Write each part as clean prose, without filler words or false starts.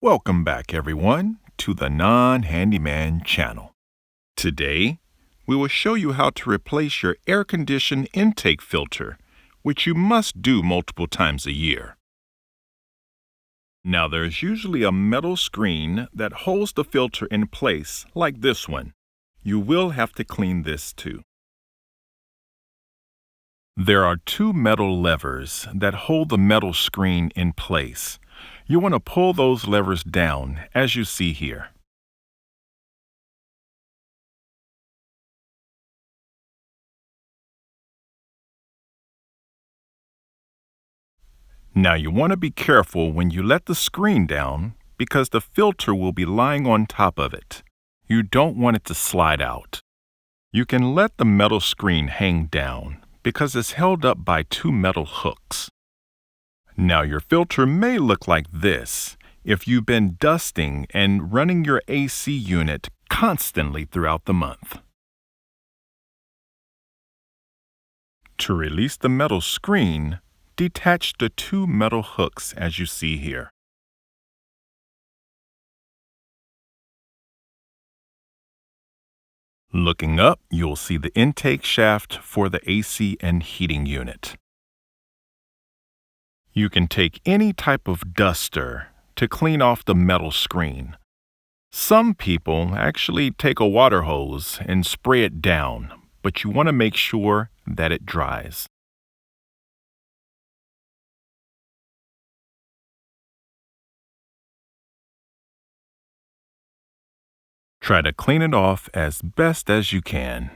Welcome back, everyone, to the Non-Handyman channel. Today, we will show you how to replace your air condition intake filter, which you must do multiple times a year. Now, there's usually a metal screen that holds the filter in place, like this one. You will have to clean this too. There are two metal levers that hold the metal screen in place. You want to pull those levers down, as you see here. Now you want to be careful when you let the screen down because the filter will be lying on top of it. You don't want it to slide out. You can let the metal screen hang down because it's held up by two metal hooks. Now your filter may look like this if you've been dusting and running your AC unit constantly throughout the month. To release the metal screen, detach the two metal hooks as you see here. Looking up, you'll see the intake shaft for the AC and heating unit. You can take any type of duster to clean off the metal screen. Some people actually take a water hose and spray it down, but you want to make sure that it dries. Try to clean it off as best as you can.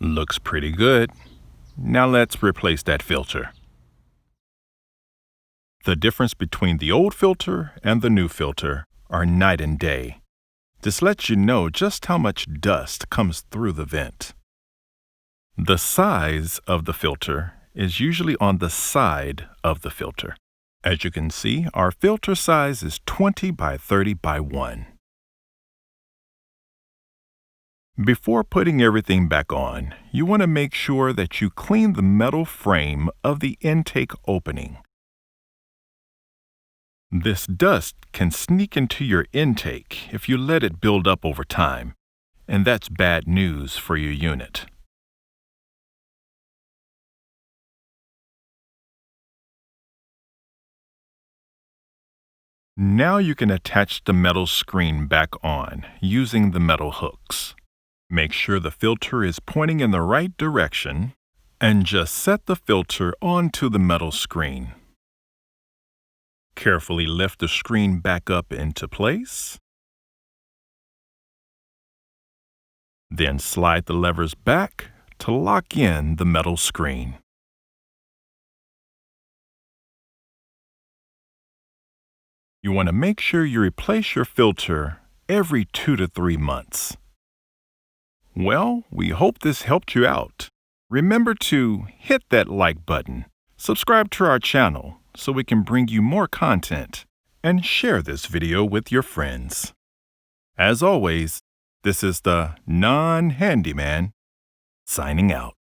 Looks pretty good. Now let's replace that filter. The difference between the old filter and the new filter are night and day. This lets you know just how much dust comes through the vent. The size of the filter is usually on the side of the filter. As you can see, our filter size is 20 by 30 by 1. Before putting everything back on, you want to make sure that you clean the metal frame of the intake opening. This dust can sneak into your intake if you let it build up over time, and that's bad news for your unit. Now you can attach the metal screen back on using the metal hooks. Make sure the filter is pointing in the right direction and just set the filter onto the metal screen. Carefully lift the screen back up into place. Then slide the levers back to lock in the metal screen. You want to make sure you replace your filter every 2 to 3 months. Well, we hope this helped you out. Remember to hit that like button, subscribe to our channel so we can bring you more content, and share this video with your friends. As always, this is the Non-Handyman signing out.